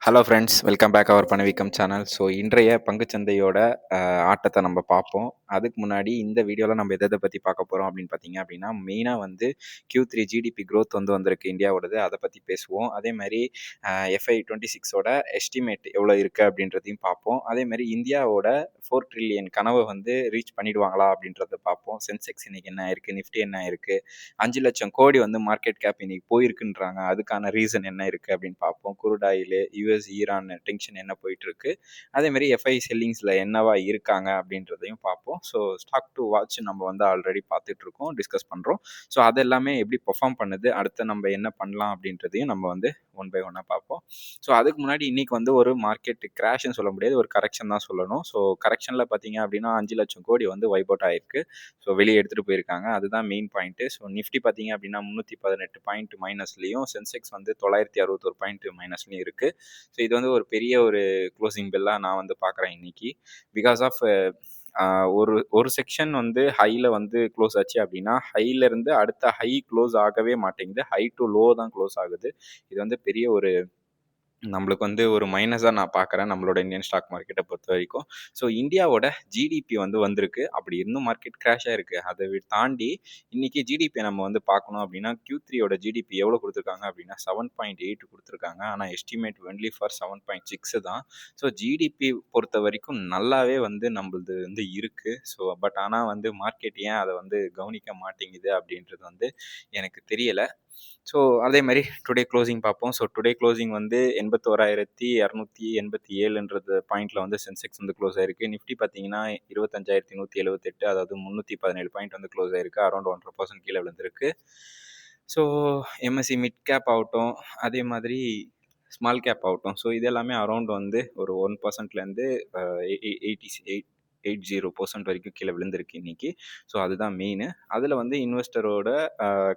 Hello friends, welcome back அவர் பணவீக்கம் channel. So இன்றைய பங்குச்சந்தையோட ஆட்டத்தை நம்ம பார்ப்போம். அதுக்கு முன்னாடி இந்த வீடியோவில் நம்ம எதை பற்றி பார்க்க போகிறோம் அப்படின்னு பார்த்தீங்க அப்படின்னா, மெயினாக வந்து Q3 ஜிடிபி growth வந்திருக்கு இந்தியாவோடது. அதை பற்றி பேசுவோம். அதே மாதிரி FY 26ஓட எஸ்டிமேட் எவ்வளோ இருக்குது அப்படின்றதையும் பார்ப்போம். அதே மாதிரி இந்தியாவோட 4 ட்ரில்லியன் கனவை வந்து ரீச் பண்ணிடுவாங்களா அப்படின்றத பார்ப்போம். சென்செக்ஸ் இன்னைக்கு என்ன இருக்குது, நிஃப்டி என்ன இருக்குது, 5,00,000 கோடி வந்து மார்க்கெட் கேப் இன்னைக்கு போயிருக்குன்றாங்க. அதுக்கான ரீசன் என்ன இருக்குது அப்படின்னு பார்ப்போம். குருடாயில் ஈரான் டென்ஷன் என்ன போயிட்டு இருக்கு, அதே மாதிரி எஃப்ஐ செல்லிங்ஸில் என்னவா இருக்காங்க அப்படின்றதையும் பார்ப்போம். ஸோ ஸ்டாக் டு வாட்ச் நம்ம வந்து ஆல்ரெடி பார்த்துட்டு இருக்கோம், டிஸ்கஸ் பண்ணுறோம். ஸோ அது எல்லாமே எப்படி பெர்ஃபார்ம் பண்ணுது, அடுத்து நம்ம என்ன பண்ணலாம் அப்படின்றதையும் நம்ம வந்து ஒன் பை ஒன்னாக பார்ப்போம். ஸோ அதுக்கு முன்னாடி இன்னைக்கு வந்து ஒரு மார்க்கெட் கிராஷ்னு சொல்ல முடியாது, ஒரு கரெக்ஷன் தான் சொல்லணும். ஸோ கரெக்ஷனில் பார்த்தீங்க அப்படின்னா 5,00,000 கோடி வந்து வைப் அவுட் ஆயிருக்கு. ஸோ வெளியே எடுத்துகிட்டு போயிருக்காங்க, அதுதான் மெயின் பாயிண்ட்டு. ஸோ நிஃப்டி பார்த்தீங்க அப்படின்னா 318 பாயிண்ட் மைனஸ்லையும், சென்செக்ஸ் வந்து 961 பாயிண்ட் மைனஸ்லையும் இருக்குது. ஸோ இது வந்து ஒரு பெரிய ஒரு க்ளோசிங் பெல்லாக நான் வந்து பார்க்குறேன் இன்னைக்கு. பிகாஸ் ஆஃப் ஒரு ஒரு செக்ஷன் வந்து ஹையில் வந்து க்ளோஸ் ஆச்சு அப்படின்னா, ஹையிலேருந்து அடுத்த ஹை க்ளோஸ் ஆகவே மாட்டேங்குது, ஹை டு லோ தான் க்ளோஸ் ஆகுது. இது வந்து பெரிய ஒரு நம்மளுக்கு வந்து ஒரு மைனஸாக நான் பார்க்குறேன் நம்மளோட இந்தியன் ஸ்டாக் மார்க்கெட்டை பொறுத்த வரைக்கும். ஸோ இந்தியாவோட ஜிடிபி வந்து வந்திருக்கு. அப்படி இருந்தும் மார்க்கெட் கிராஷ் ஆயிருக்கு. அதை தாண்டி இன்னைக்கு ஜிடிபியை நம்ம வந்து பார்க்கணும் அப்படின்னா, Q3யோட ஜிடிபி எவ்வளோ கொடுத்துருக்காங்க அப்படின்னா 7.8 கொடுத்துருக்காங்க. ஆனால் எஸ்டிமேட் ஒன்லி ஃபார் 7.6 தான். ஸோ ஜிடிபி பொறுத்த வரைக்கும் நல்லாவே வந்து நம்மளது வந்து இருக்குது. ஸோ பட் ஆனால் வந்து மார்க்கெட் ஏன் அதை வந்து கவனிக்க மாட்டேங்குது அப்படின்றது வந்து எனக்கு தெரியலை. ஸோ அதே மாதிரி டுடே க்ளோசிங் பார்ப்போம். ஸோ டுடே க்ளோசிங் வந்து 81,287 பாயிண்டில் வந்து சென்செக்ஸ் வந்து க்ளோஸ் ஆயிருக்கு. நிஃப்டி பார்த்தீங்கன்னா 25,178, அதாவது 317 பாயிண்ட் வந்து க்ளோஸ் ஆயிருக்கு. அரௌண்ட் 1.5% கீழே விழுந்திருக்கு. ஸோ எம்எஸ்சி மிட் கேப் ஆகட்டும், அதே மாதிரி ஸ்மால் கேப் ஆகட்டும், ஸோ இது எல்லாமே அரௌண்ட் வந்து ஒரு 1%லேருந்து 80% வரைக்கும் கீழே விழுந்திருக்கு இன்னைக்கு. ஸோ அதுதான் மெயின். அதில் வந்து இன்வெஸ்டரோட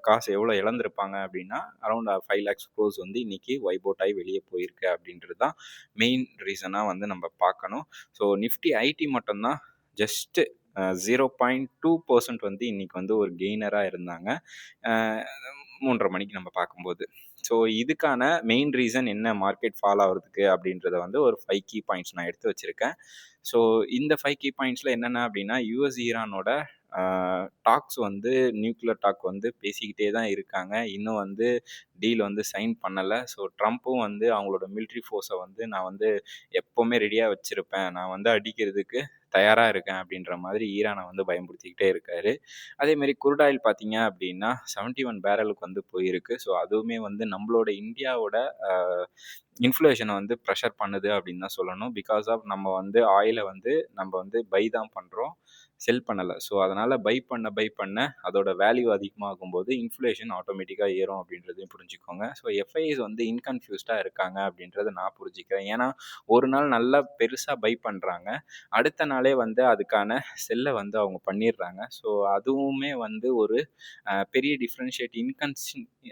காசு எவ்வளோ இழந்திருப்பாங்க அப்படின்னா, அரௌண்ட் 5 lakhs crores வந்து இன்னைக்கு வைப் அவுட் ஆகி வெளியே போயிருக்கு அப்படின்றது தான் மெயின் ரீசனாக வந்து நம்ம பார்க்கணும். ஸோ நிஃப்டி ஐடி மட்டும்தான் ஜஸ்ட்டு 0.2% வந்து இன்னைக்கு வந்து ஒரு கெய்னராக இருந்தாங்க 3:30 மணிக்கு நம்ம பார்க்கும்போது. ஸோ இதுக்கான மெயின் ரீசன் என்ன மார்க்கெட் ஃபால் ஆகிறதுக்கு அப்படின்றத வந்து ஒரு 5 கீ பாயிண்ட்ஸ் நான் எடுத்து வச்சுருக்கேன். ஸோ இந்த 5 கீ பாயிண்ட்ஸில் என்னென்ன அப்படின்னா, ஈரானோட டாக்ஸ் வந்து நியூக்ளியர் டாக் வந்து பேசிக்கிட்டே தான் இருக்காங்க. இன்னும் வந்து டீல் வந்து சைன் பண்ணலை. ஸோ ட்ரம்ப்பும் வந்து அவங்களோட மிலிட்ரி ஃபோர்ஸை வந்து நான் வந்து எப்போவுமே ரெடியாக வச்சுருப்பேன், நான் வந்து அடிக்கிறதுக்கு தயாராக இருக்கேன் அப்படின்ற மாதிரி ஈரானை வந்து பயன்படுத்திக்கிட்டே இருக்காரு. அதேமாரி குருடாயில் பார்த்தீங்க அப்படின்னா 71 பேரலுக்கு வந்து போயிருக்கு. ஸோ அதுவுமே வந்து நம்மளோட இந்தியாவோட இன்ஃப்ளேஷனை வந்து ப்ரெஷர் பண்ணுது அப்படின்னு தான் சொல்லணும். பிகாஸ் ஆஃப் நம்ம வந்து ஆயிலை வந்து நம்ம வந்து பை தான் பண்ணுறோம், செல் பண்ணலை. ஸோ அதனால் பை பண்ண அதோட வேல்யூ அதிகமாகும்போது இன்ஃப்ளேஷன் ஆட்டோமேட்டிக்காக ஏறும் அப்படின்றதையும் புரிஞ்சுக்கோங்க. ஸோ எஃப்ஐஸ் வந்து இன்கன்ஃபியூஸ்டாக இருக்காங்க அப்படின்றத நான் புரிஞ்சுக்கிறேன். ஏன்னா ஒரு நாள் நல்லா பெருசாக பை பண்ணுறாங்க, அடுத்த நாளே வந்து அதுக்கான செல்லை வந்து அவங்க பண்ணிடுறாங்க. ஸோ அதுவுமே வந்து ஒரு பெரிய டிஃப்ரென்ஷியேட்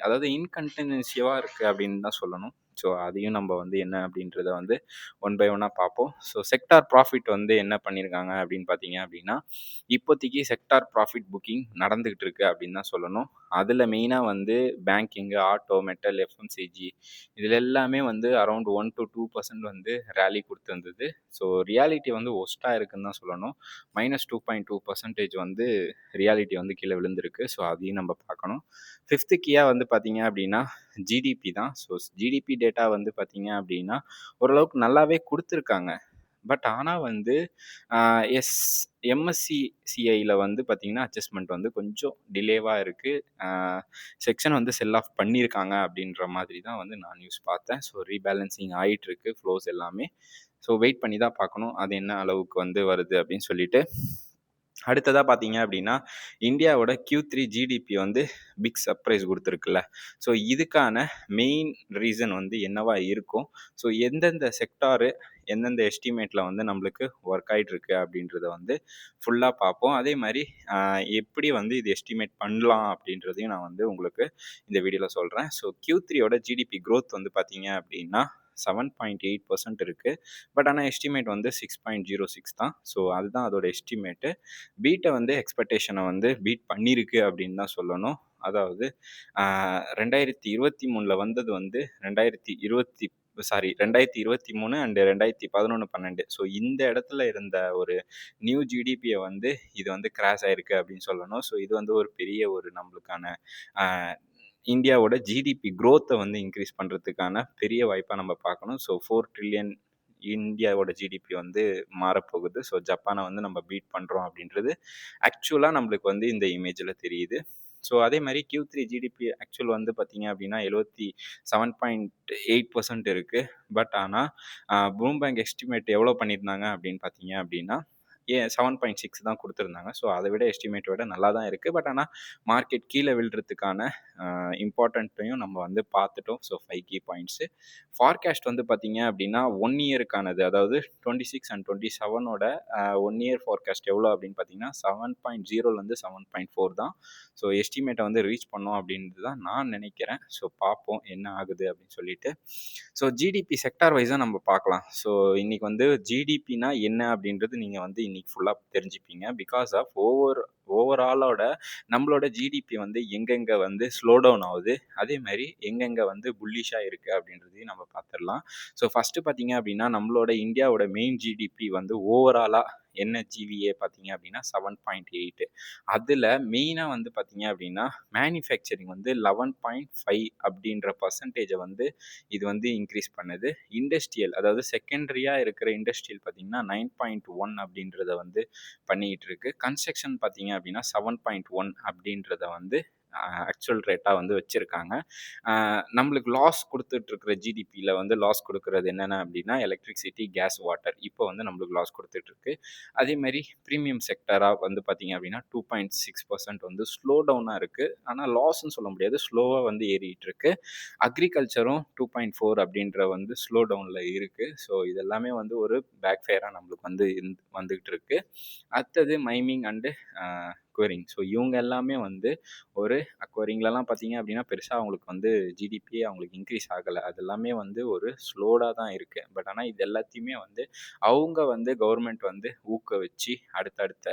அதாவது இன்கன்டினியூசிவாக இருக்குது அப்படின்னு தான் சொல்லணும். ஸோ அதையும் நம்ம வந்து என்ன அப்படின்றத வந்து ஒன் பை ஒன்னாக பார்ப்போம். ஸோ செக்டார் ப்ராஃபிட் வந்து என்ன பண்ணியிருக்காங்க அப்படின்னு பார்த்தீங்க அப்படின்னா, இப்போதைக்கு செக்டார் ப்ராஃபிட் புக்கிங் நடந்துக்கிட்டு இருக்கு அப்படின்னு தான் சொல்லணும். அதில் மெயினாக வந்து பேங்கிங்கு, ஆட்டோ, மெட்டல், எஃப்எம்சிஜி இதில் எல்லாமே வந்து அரௌண்ட் 1 to 2% வந்து ரேலி கொடுத்துருந்தது. ஸோ ரியாலிட்டி வந்து ஒஸ்ட்டாக இருக்குன்னு தான் சொல்லணும். -2.2% வந்து ரியாலிட்டி வந்து கீழே விழுந்திருக்கு. ஸோ அதையும் நம்ம பார்க்கணும். 5th கீயாக வந்து பார்த்தீங்க அப்படின்னா ஜிடிபி தான். ஸோ ஜிடிபி டேட்டா வந்து பார்த்தீங்க அப்படின்னா ஓரளவுக்கு நல்லாவே கொடுத்துருக்காங்க. பட் ஆனால் வந்து எம்எஸ்சிசிஐயில் வந்து பார்த்தீங்கன்னா அட்ஜஸ்ட்மெண்ட் வந்து கொஞ்சம் டிலேவாக இருக்குது. செக்ஷன் வந்து செல் ஆஃப் பண்ணியிருக்காங்க அப்படின்ற மாதிரி தான் வந்து நான் நியூஸ் பார்த்தேன். ஸோ ரீபேலன்சிங் ஆகிட்டுருக்கு ஃப்ளோஸ் எல்லாமே. ஸோ வெயிட் பண்ணி தான் பார்க்கணும் அது என்ன அளவுக்கு வந்து வருது அப்படின்னு சொல்லிட்டு. அடுத்ததாக பார்த்தீங்க அப்படின்னா, இந்தியாவோட Q3 ஜிடிபி வந்து பிக் சர்ப்ரைஸ் கொடுத்துருக்குல்ல. ஸோ இதுக்கான மெயின் ரீசன் வந்து என்னவா இருக்கும், ஸோ எந்தெந்த செக்டாரு எந்தெந்த எஸ்டிமேட்டில் வந்து நம்மளுக்கு ஒர்க் ஆகிட்டுருக்கு அப்படின்றத வந்து ஃபுல்லாக பார்ப்போம். அதே மாதிரி எப்படி வந்து இது எஸ்டிமேட் பண்ணலாம் அப்படின்றதையும் நான் வந்து உங்களுக்கு இந்த வீடியோவில் சொல்கிறேன். ஸோ Q3யோட ஜிடிபி growth வந்து பார்த்தீங்க அப்படின்னா 7.8% இருக்குது. பட் ஆனால் எஸ்டிமேட் வந்து 6.06 தான். ஸோ அதுதான் அதோட எஸ்டிமேட்டு. பீட்டை வந்து எக்ஸ்பெக்டேஷனை வந்து பீட் பண்ணியிருக்கு அப்படின்னு தான் சொல்லணும். அதாவது 2023 வந்தது வந்து 2020 சாரி 2023 அண்ட் 2011, 12. ஸோ இந்த இடத்துல இருந்த ஒரு நியூ ஜிடிபியை வந்து இது வந்து கிராஷ் ஆயிருக்கு அப்படின்னு சொல்லணும். ஸோ இது வந்து ஒரு பெரிய ஒரு நம்மளுக்கான இந்தியாவோட ஜிடிபி growth-அ வந்து இன்க்ரீஸ் பண்ணுறதுக்கான பெரிய வாய்ப்பாக நம்ம பார்க்கணும். ஸோ 4 ட்ரில்லியன் இந்தியாவோட ஜிடிபி வந்து மாறப்போகுது. ஸோ ஜப்பானை வந்து நம்ம பீட் பண்ணுறோம் அப்படின்றது ஆக்சுவலாக நம்மளுக்கு வந்து இந்த இமேஜில் தெரியுது. ஸோ அதே மாதிரி Q3 ஜிடிபி ஆக்சுவல் வந்து பார்த்தீங்க அப்படின்னா 77.8% இருக்குது. பட் ஆனால் ப்ளூம்பேங்க் எஸ்டிமேட் எவ்வளோ பண்ணியிருந்தாங்க அப்படின்னு பார்த்தீங்க அப்படின்னா 7.6 தான் கொடுத்துருந்தாங்க. ஸோ அதை விட எஸ்டிமேட்டை விட நல்லா தான் இருக்குது. பட் ஆனால் மார்க்கெட் கீழே விழுறதுக்கான இம்பார்ட்டண்ட்டையும் நம்ம வந்து பார்த்துட்டோம். So 5 key points. ஃபார்காஸ்ட் வந்து பார்த்தீங்க அப்படின்னா 1 இயருக்கானது, அதாவது 26 அண்ட் 27ஓட 1 இயர் ஃபார்காஸ்ட் எவ்வளோ அப்படின்னு பார்த்தீங்கன்னா 7.0லேருந்து 7.4 தான். ஸோ எஸ்டிமேட்டை வந்து ரீச் பண்ணோம் அப்படின்றது தான் நான் நினைக்கிறேன். ஸோ பார்ப்போம் என்ன ஆகுது அப்படின்னு சொல்லிட்டு. ஸோ ஜிடிபி செக்டார் வைஸாக நம்ம பார்க்கலாம். ஸோ இன்னைக்கு வந்து ஜிடிபினா என்ன அப்படின்றது நீங்கள் வந்து இன்னைக்கு ஃபுல்லாக தெரிஞ்சுப்பீங்க. பிகாஸ் ஆஃப் ஓவராலோட நம்மளோட ஜிடிபி வந்து எங்கெங்கே வந்து ஸ்லோ டவுன் ஆகுது, அதே மாதிரி எங்கெங்கே வந்து புல்லிஷாக இருக்குது அப்படின்றதையும் நம்ம பார்த்துடலாம். ஸோ ஃபஸ்ட்டு பார்த்தீங்க அப்படின்னா நம்மளோட இந்தியாவோட மெயின் ஜிடிபி வந்து ஓவராலாக என்ஹெச்ஜிவிஏ பார்த்தீங்க அப்படின்னா 7.8. அதில் மெயினாக வந்து பார்த்தீங்க அப்படின்னா மேனுஃபேக்சரிங் வந்து 11.5 அப்படின்ற பர்சன்டேஜை வந்து இது வந்து இன்க்ரீஸ் பண்ணுது. இண்டஸ்ட்ரியல், அதாவது செகண்டரியாக இருக்கிற இண்டஸ்ட்ரியல் பார்த்தீங்கன்னா 9.1 அப்படின்றத வந்து பண்ணிக்கிட்டு இருக்கு. கன்ஸ்ட்ரக்ஷன் பார்த்தீங்க அப்படின்னா 7.1 அப்படின்றத வந்து ஆக்சுவல் ரேட்டாக வந்து வச்சுருக்காங்க. நம்மளுக்கு லாஸ் கொடுத்துட்ருக்கிற ஜிடிபியில் வந்து லாஸ் கொடுக்குறது என்னென்ன அப்படின்னா எலக்ட்ரிசிட்டி, கேஸ், வாட்டர் இப்போ வந்து நம்மளுக்கு லாஸ் கொடுத்துட்ருக்கு. அதேமாதிரி ப்ரீமியம் செக்டராக வந்து பார்த்தீங்க அப்படின்னா 2.6% வந்து ஸ்லோ டவுனாக இருக்குது. ஆனால் லாஸ்ன்னு சொல்ல முடியாது, ஸ்லோவாக வந்து ஏறிட்டு இருக்கு. அக்ரிகல்ச்சரும் 2.4 அப்படின்ற வந்து ஸ்லோ டவுனில் இருக்குது. ஸோ இதெல்லாமே வந்து ஒரு பேக் ஃபயராக நம்மளுக்கு வந்து வந்துகிட்டு இருக்கு. அடுத்தது மைமிங் அண்டு அக்வரிங். ஸோ இவங்க எல்லாமே வந்து ஒரு அக்வரிங்லலாம் பார்த்தீங்க அப்படின்னா பெருசாக அவங்களுக்கு வந்து ஜிடிபியே அவங்களுக்கு இன்க்ரீஸ் ஆகலை. அது எல்லாமே வந்து ஒரு ஸ்லோடாக தான் இருக்குது. பட் ஆனால் இது எல்லாத்தையுமே வந்து அவங்க வந்து கவர்மெண்ட் வந்து ஊக்குவிச்சு அடுத்தடுத்த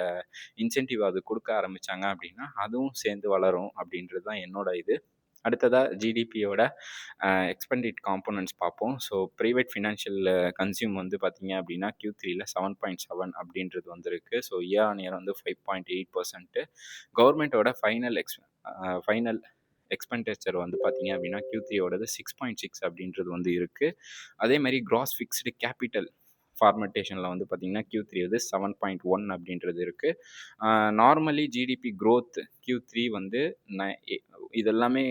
இன்சென்டிவ் அது கொடுக்க ஆரம்பித்தாங்க அப்படின்னா அதுவும் சேர்ந்து வளரும் அப்படின்றது தான் என்னோட இது. அடுத்ததாக ஜிடிபியோட எக்ஸ்பெண்டிட் காம்போனன்ட்ஸ் பார்ப்போம். ஸோ ப்ரைவேட் ஃபினான்ஷியல் கன்சியூம் வந்து பார்த்தீங்க அப்படின்னா Q3ல 7.7 அப்படின்றது வந்திருக்கு. ஸோ இயர் ஆன் இயர் வந்து 5.8%. கவர்மெண்ட்டோட ஃபைனல் எக்ஸ்பெண்டிச்சர் வந்து பார்த்தீங்க அப்படின்னா Q3யோடது 6.6 அப்படின்றது வந்து இருக்குது. அதே மாதிரி கிராஸ் ஃபிக்ஸ்டு கேபிட்டல் ஃபார்மெட்டேஷனில் வந்து பார்த்தீங்கன்னா Q3 வந்து 7.1 அப்படின்றது இருக்குது. நார்மலி ஜிடிபி growth Q3 வந்து இதெல்லாமே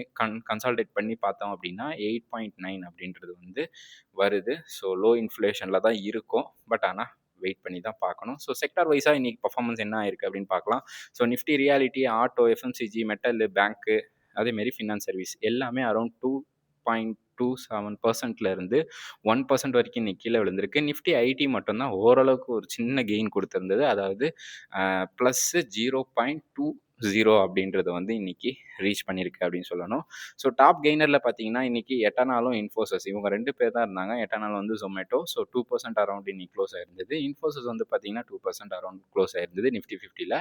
கன்சால்டேட் பண்ணி பார்த்தோம் அப்படின்னா 8.9 அப்படின்றது வந்து வருது. ஸோ லோ இன்ஃப்ளேஷனில் தான் இருக்கும். பட் ஆனால் வெயிட் பண்ணி தான் பார்க்கணும். ஸோ செக்டார் வைஸாக இன்றைக்கி பர்ஃபார்மன்ஸ் என்ன ஆயிருக்கு அப்படின்னு பார்க்கலாம். So Nifty realty, auto, FMCG, metal, bank, அதேமாரி ஃபினான்ஸ் சர்வீஸ் எல்லாமே அரௌண்ட் 2.27% இருந்து 1% வரைக்கும் இன்னைக்கு கீழே விழுந்திருக்கு. நிஃப்டி ஐடி மட்டும்தான் ஓரளவுக்கு ஒரு சின்ன கெயின் கொடுத்துருந்தது. அதாவது +0.20 அப்படின்றத வந்து இன்னைக்கு ரீச் பண்ணியிருக்கு அப்படின்னு சொல்லணும். ஸோ டாப் கெய்னரில் பார்த்தீங்கன்னா இன்னைக்கு எட்டனாலும் இன்ஃபோசிஸ் இவங்க 2 பேர் தான் இருந்தாங்க. எட்டனால் வந்து ஜொமேட்டோ. ஸோ 2% அரௌண்ட் இன்னைக்கு க்ளோஸ் ஆயிருந்தது. இன்ஃபோசிஸ் வந்து பார்த்தீங்கன்னா 2% அரௌண்ட் க்ளோஸ் ஆயிருந்தது நிஃப்டி 50ல.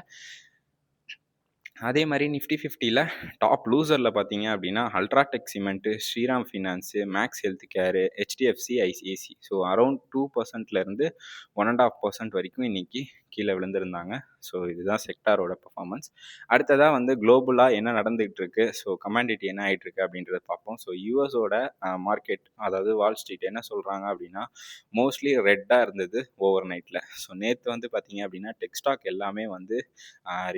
அதே மாதிரி நிஃப்டி 50ல டாப் லூசரில் பார்த்தீங்க அப்படின்னா UltraTech Cement, Shriram Finance, Max Healthcare, HDFC, ICICI. So around 2%லேருந்து 1.5% வரைக்கும் இன்னைக்கு கீழே விழுந்திருந்தாங்க. ஸோ இதுதான் செக்டாரோட பர்ஃபார்மன்ஸ். அடுத்ததாக வந்து குளோபலாக என்ன நடந்துகிட்டு இருக்கு, ஸோ கமாண்டிட்டி என்ன ஆகிட்டு இருக்கு அப்படின்றத பார்ப்போம். ஸோ யூஎஸோட மார்க்கெட், அதாவது வால் ஸ்ட்ரீட் என்ன சொல்கிறாங்க அப்படின்னா மோஸ்ட்லி ரெட்டாக இருந்தது ஓவர் நைட்டில். ஸோ நேற்று வந்து பார்த்தீங்க அப்படின்னா டெக்ஸ்டாக் எல்லாமே வந்து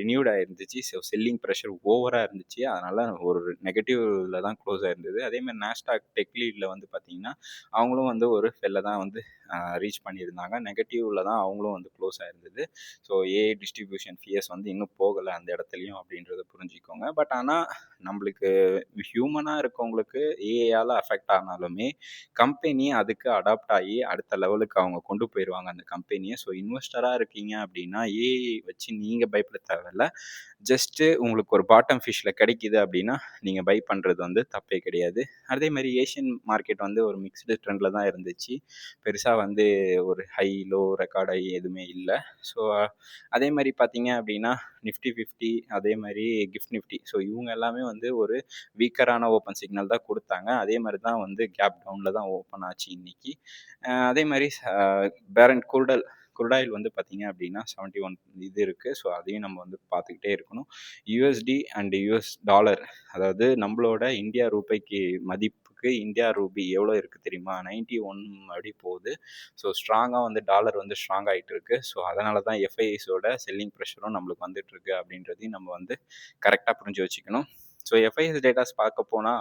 ரினியூட் ஆயிருந்துச்சு. ஸோ செல்லிங் ப்ரெஷர் ஓவராக இருந்துச்சு. அதனால் ஒரு நெகட்டிவ்ல தான் க்ளோஸ் ஆயிருந்தது. அதேமாதிரி நாஸ்டாக் டெக் லீடில் வந்து பார்த்தீங்கன்னா அவங்களும் வந்து ஒரு ஃபெல்ல தான் வந்து ரீச் பண்ணியிருந்தாங்க. நெகட்டிவில் தான் அவங்களும் வந்து க்ளோஸ் ஆயிருந்தது. ஸோ ஏஐ டிஸ்ட்ரிபியூஷன் ஃபியர்ஸ் வந்து இன்னும் போகலை அந்த இடத்துலையும் அப்படின்றத புரிஞ்சுக்கோங்க. பட் ஆனால் நம்மளுக்கு ஹியூமனாக இருக்கவங்களுக்கு ஏஐயால் அஃபெக்ட் ஆனாலுமே கம்பெனி அதுக்கு அடாப்ட் ஆகி அடுத்த லெவலுக்கு அவங்க கொண்டு போயிடுவாங்க அந்த கம்பெனியை. ஸோ இன்வெஸ்டராக இருக்கீங்க அப்படின்னா ஏஐ வச்சு நீங்கள் பயப்பட தேவையில்ல. ஜஸ்ட்டு உங்களுக்கு ஒரு பாட்டம் ஃபிஷ்ஷில் கிடைக்கிது அப்படின்னா நீங்கள் பை பண்ணுறது வந்து தப்பே கிடையாது. அதே மாதிரி ஏஷியன் மார்க்கெட் வந்து ஒரு மிக்ஸ்டு ட்ரெண்டில் தான் இருந்துச்சு. பெருசாக வந்து ஒரு ஹை லோ ரெக்கார்ட் ஹை எதுவுமே இல்லை. ஸோ அதே மாதிரி பார்த்தீங்க அப்படின்னா நிஃப்டி 50, அதே மாதிரி கிஃப்ட் நிஃப்டி, ஸோ இவங்க எல்லாமே வந்து ஒரு வீக்கரான ஓப்பன் சிக்னல் தான் குடுத்தாங்க. அதே மாரி தான் வந்து கேப் டவுன்ல தான் ஓப்பன் ஆச்சு இன்னைக்கு. அதே மாரி பேரண்ட் குருடாயில் வந்து பார்த்தீங்க அப்படின்னா 71 இது இருக்கு. ஸோ அதையும் நம்ம வந்து பார்த்துக்கிட்டே இருக்கணும். யுஎஸ்டி அண்ட் யுஎஸ் டாலர், அதாவது நம்மளோட இந்தியா ரூபாய்க்கு மதிப்புக்கு இந்தியா ரூபி எவ்வளோ இருக்கு தெரியுமா? 91 அப்படி போகுது. ஸோ ஸ்ட்ராங்கா வந்து டாலர் வந்து ஸ்ட்ராங் ஆயிட்டு இருக்கு. ஸோ அதனால தான் எஃப்ஐஎஸோட செல்லிங் ப்ரெஷரும் நம்மளுக்கு வந்துட்டு இருக்கு அப்படின்றதையும் நம்ம வந்து கரெக்ட்டா புரிஞ்சு வச்சுக்கணும். ஸோ எஃப்ஐஎஸ் டேட்டாஸ் பார்க்க போனா,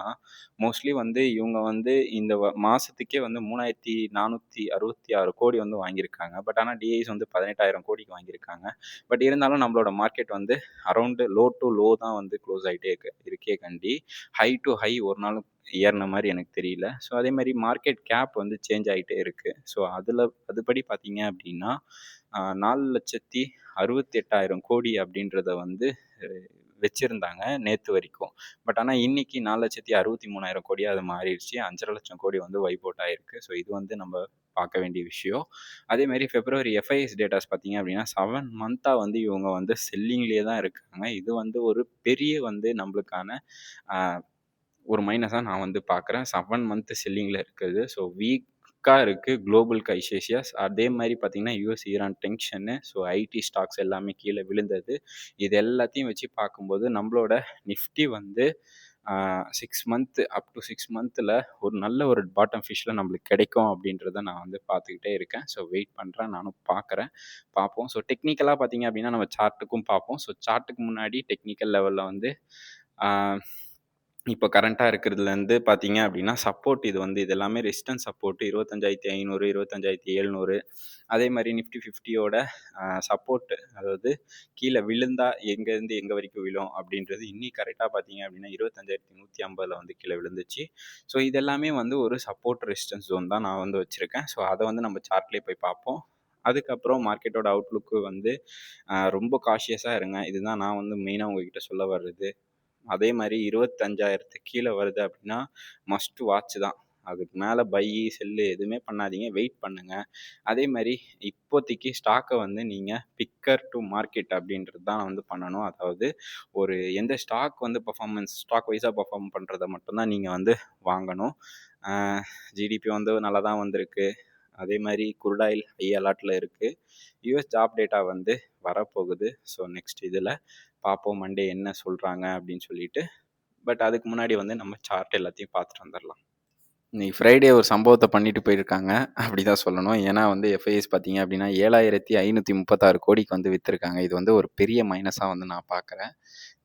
மோஸ்ட்லி வந்து இவங்க வந்து இந்த மாசத்துக்கே வந்து 3466 கோடி வந்து வாங்கியிருக்காங்க. பட் ஆனா டிஐஸ் வந்து 18,000 கோடிக்கு வாங்கியிருக்காங்க. பட் இருந்தாலும் நம்மளோட மார்க்கெட் வந்து அரவுண்ட் லோ டு லோ தான் வந்து க்ளோஸ் ஆயிட்டே இருக்கே கண்டி, ஹை டு ஹை ஒரு நாளும் ஏறுன மாரி எனக்கு தெரியல. ஸோ அதே மாரி மார்க்கெட் கேப் வந்து சேஞ்ச் ஆயிட்டே இருக்கு. ஸோ அதுபடி பார்த்தீங்க அப்படின்னா, 4,68,000 கோடி அப்படின்றத வந்து வச்சிருந்தாங்க நேத்து வரைக்கும். பட் ஆனா இன்னைக்கு 4,63,000 கோடியா அது மாறிடுச்சு. 5,50,000 கோடி வந்து வைப் அவுட் ஆயிருக்கு. ஸோ இது வந்து நம்ம பார்க்க வேண்டிய விஷயம். அதே மாரி பிப்ரவரி எஃப்ஐஎஸ் டேட்டாஸ் பார்த்தீங்க அப்படின்னா, 7 மந்த்தா வந்து இவங்க வந்து செல்லிங்லேயே தான் இருக்காங்க. இது வந்து ஒரு பெரிய வந்து நம்மளுக்கான அ ஒரு மைனஸா நான் வந்து பார்க்குறேன். 7 மந்த் செல்லிங்ல இருக்குது. ஸோ வீக்கா இருக்கு குளோபல் கைசேஷியஸ். அதே மாரி பார்த்தீங்கன்னா, US Iran tension, so ID stocks எல்லாமே கீழ விழுந்தது. இது எல்லாத்தையும் வச்சு பார்க்கும்போது, நம்மளோட நிஃப்டி வந்து 6 மந்த் அப் டூ 6 மந்த்ல ஒரு நல்ல ஒரு பாட்டம் ஃபிஷ்ல நம்மளுக்கு கிடைக்கும் அப்படின்றத நான் வந்து பார்த்துக்கிட்டே இருக்கேன். ஸோ வெயிட் பண்றேன். நானும் பார்க்குறேன். பார்ப்போம். ஸோ டெக்னிக்கலா பார்த்தீங்க அப்படின்னா, நம்ம சார்ட்டுக்கும் பார்ப்போம். ஸோ சார்ட்டுக்கு முன்னாடி டெக்னிக்கல் லெவல்ல வந்து ஆ இப்போ கரண்ட்டா இருக்கிறதுலேருந்து பார்த்தீங்க அப்படின்னா, சப்போர்ட் இது எல்லாமே ரெசிஸ்டன்ஸ் சப்போர்ட் 25,500, 25,700. அதே மாரி நிஃப்டி 50யோட சப்போர்ட், அதாவது கீழ விழுந்தா எங்கேருந்து எங்க வரைக்கும் விழும் அப்படின்றது இன்னைக்கு கரெக்ட்டா பார்த்தீங்க அப்படின்னா, 25,150ல வந்து கீழ விழுந்துச்சு. ஸோ இது எல்லாமே வந்து ஒரு சப்போர்ட் ரெசிஸ்டன்ஸ் ஜோன் தான் நான் வந்து வச்சிருக்கேன். ஸோ அத வந்து நம்ம சார்ட்லயே போய் பார்ப்போம். அதுக்கப்புறம் மார்க்கெட்டோட அவுட்லுக் வந்து ரொம்ப காஷியஸா இருங்க. இதுதான் நான் வந்து மெயினா உங்ககிட்ட சொல்ல வர்றது. அதே மாரி 25,000க்கு கீழ வருது அப்படின்னா, மஸ்ட் வாட்ச் தான். அதுக்கு மேல செல்லு எதுவுமே பண்ணாதீங்க. வெயிட் பண்ணுங்க. அதே மாரி இப்போதைக்கு ஸ்டாக்க வந்து நீங்க பிக்கர் டூ மார்க்கெட் அப்படின்றது தான் வந்து பண்ணணும். அதாவது ஒரு எந்த ஸ்டாக் வந்து ஸ்டாக் வைஸா பெர்ஃபார்ம் பண்றத மட்டும் தான் நீங்க வந்து வாங்கணும். அ ஜிடிபி வந்து நல்லா தான் வந்திருக்கு. அதே மாரி குரூட் ஆயில் ஹை அலாட்ல இருக்கு. யுஎஸ் ஜாப் டேட்டா வந்து வரப்போகுது. ஸோ நெக்ஸ்ட் இதுல பார்ப்போம் மண்டே என்ன சொல்றாங்க அப்படின்னு சொல்லிட்டு. பட் அதுக்கு முன்னாடி வந்து நம்ம சார்ட் எல்லாத்தையும் பார்த்துட்டு வந்துரலாம். இன்னைக்கு ஃப்ரைடே ஒரு சம்பவத்த பண்ணிட்டு போயிருக்காங்க. அப்படிதான் சொல்லணும். ஏன்னா வந்து எஃப்ஐஎஸ் பார்த்தீங்க அப்படின்னா, 7,536 கோடிக்கு வந்து வித்திருக்காங்க. இது வந்து ஒரு பெரிய மைனஸா வந்து நான் பார்க்குறேன்.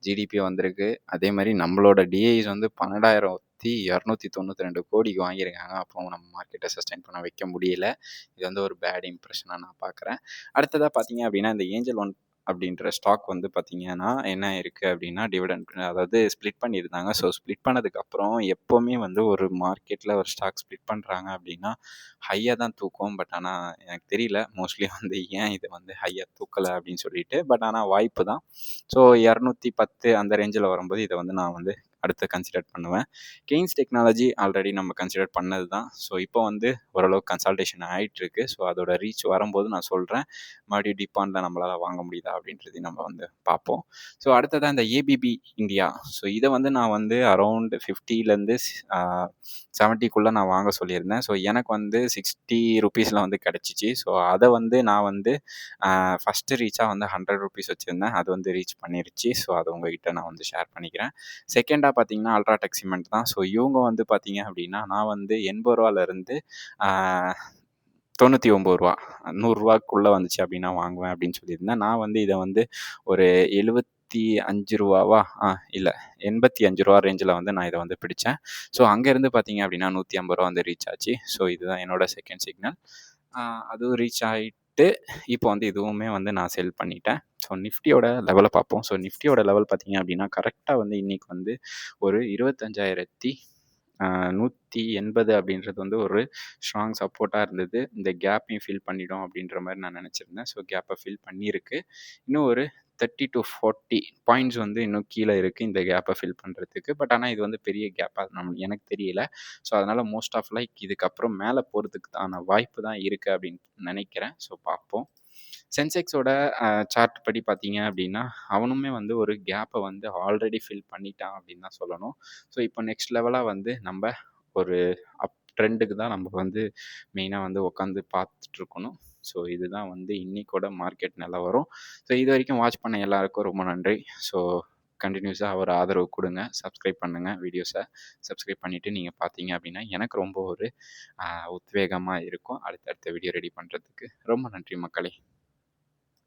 ஜிடிபி வந்திருக்கு. அதே மாரி நம்மளோட டிஐஸ் வந்து 12,292 கோடிக்கு வாங்கியிருக்காங்க. அப்போ நம்ம மார்க்கெட்ட சஸ்டெயின் பண்ண வைக்க முடியல. இது வந்து ஒரு பேட் இம்ப்ரஷனா நான் பார்க்குறேன். அடுத்ததா பார்த்தீங்க அப்படின்னா, இந்த ஏஞ்சல் ஒன் அப்படின்ற ஸ்டாக் வந்து பார்த்தீங்கன்னா, என்ன ஆயிருக்கு அப்படின்னா, டிவிடெண்ட் அதாவது ஸ்ப்ளிட் பண்ணியிருந்தாங்க. ஸோ ஸ்ப்ளிட் பண்ணதுக்கப்புறம் எப்பவுமே வந்து ஒரு மார்க்கெட்ல ஒரு ஸ்டாக் ஸ்ப்ளிட் பண்றாங்க அப்படின்னா, ஹையா தான் தூக்கும். பட் ஆனா எனக்கு தெரியல. மோஸ்ட்லி வந்து ஏன் இது வந்து ஹையா தூக்கல அப்படின்னு சொல்லிட்டு. பட் ஆனா வாய்ப்பு தான். ஸோ 210 அந்த ரேஞ்சில வரும்போது இத வந்து நான் வந்து அடுத்து கன்சிடர் பண்ணுவேன். கெய்ன்ஸ் டெக்னாலஜி ஆல்ரெடி நம்ம கன்சிடர் பண்ணது தான். ஸோ இப்போ வந்து ஓரளவுக்கு கன்சால்டேஷன் ஆயிட்டிருக்கு. ஸோ அதோட ரீச் வரும்போது நான் சொல்றேன். மறுபடியும் டிப்பான்ல நம்மளால வாங்க முடியுதா அப்படின்றதையும் நம்ம வந்து பார்ப்போம். ஸோ அடுத்ததா இந்த ஏபிபி இந்தியா. ஸோ இத வந்து நான் வந்து அரவுண்ட் 50லேருந்து 70க்குள்ள நான் வாங்க சொல்லியிருந்தேன். ஸோ எனக்கு வந்து ₹60ல வந்து கிடைச்சிச்சு. ஸோ அத வந்து நான் வந்து ஃபர்ஸ்ட்டு ரீச்சா வந்து ₹100 வச்சிருந்தேன். அது வந்து ரீச் பண்ணிருச்சு. ஸோ அத உங்ககிட்ட நான் வந்து ஷேர் பண்ணிக்கிறேன். செகண்டா பார்த்தீங்கன்னா, அல்ட்ராடெக் சிமெண்ட் தான். ஸோ இவங்க வந்து பார்த்தீங்க அப்படின்னா, நான் வந்து ₹80லேருந்து ஆ ₹99 ரூ. 100க்குள்ள வந்துச்சு அப்படின்னா வாங்குவேன் அப்படின்னு சொல்லியிருந்தேன். நான் வந்து இத வந்து ஒரு ₹75 இல்ல ₹85 ரேஞ்சில வந்து நான் இத வந்து பிடிச்சேன். ஸோ அங்கேருந்து பார்த்தீங்க அப்படின்னா ₹150 வந்து ரீச் ஆச்சு. ஸோ இதுதான் என்னோட செகண்ட் சிக்னல். ஆ அதுவும் ரீச் ஆயிட்டு, இப்போ வந்து இதுவுமே வந்து நான் செல் பண்ணிட்டேன். ஸோ நிஃப்டியோட லெவல பார்ப்போம். ஸோ நிஃப்டியோட லெவல் பார்த்தீங்க அப்படின்னா, கரெக்ட்டா வந்து இன்னைக்கு வந்து ஒரு 25,180 அப்படின்றது வந்து ஒரு ஸ்ட்ராங் சப்போர்ட்டா இருந்தது. இந்த கேப்பையும் ஃபில் பண்ணிடும் அப்படின்ற மாரி நான் நெனச்சிருந்தேன். ஸோ கேப்ப ஃபில் பண்ணியிருக்கு. இன்னும் ஒரு 30-40 பாயிண்ட்ஸ் வந்து இன்னும் கீழ இருக்கு இந்த கேப்ப ஃபில் பண்றதுக்கு. பட் ஆனா இது வந்து பெரிய கேப்பா எனக்கு தெரியல. ஸோ அதனால மோஸ்ட் இதுக்கப்புறம் மேல போறதுக்கான வாய்ப்பு தான் இருக்கு அப்படின்னு நெனைக்கிறேன். ஸோ பார்ப்போம். சென்செக்ஸோட சார்ட் படி பார்த்தீங்க அப்படின்னா, அவனுமே வந்து ஒரு கேப்ப வந்து ஆல்ரெடி ஃபில் பண்ணிட்டான் அப்படின்னு தான் சொல்லணும். ஸோ இப்போ நெக்ஸ்ட் லெவலா வந்து நம்ப ஒரு அப் ட்ரெண்டுக்கு தான் நம்ம வந்து மெயினா வந்து உட்காந்து பார்த்துட்ருக்கணும். ஸோ இதுதான் வந்து இன்னைக்கோட மார்க்கெட் நிலவரம். ஸோ இதுவரைக்கும் வாட்ச் பண்ண எல்லாருக்கும் ரொம்ப நன்றி. ஸோ கன்டினியூஸா ஒரு ஆதரவு குடுங்க. சப்ஸ்கிரைப் பண்ணுங்க வீடியோஸ. சப்ஸ்கிரைப் பண்ணிட்டு நீங்க பார்த்தீங்க அப்படின்னா, எனக்கு ரொம்ப ஒரு உத்வேகமா இருக்கும். அடுத்தடுத்த வீடியோ ரெடி பண்றதுக்கு. ரொம்ப நன்றி மக்களே!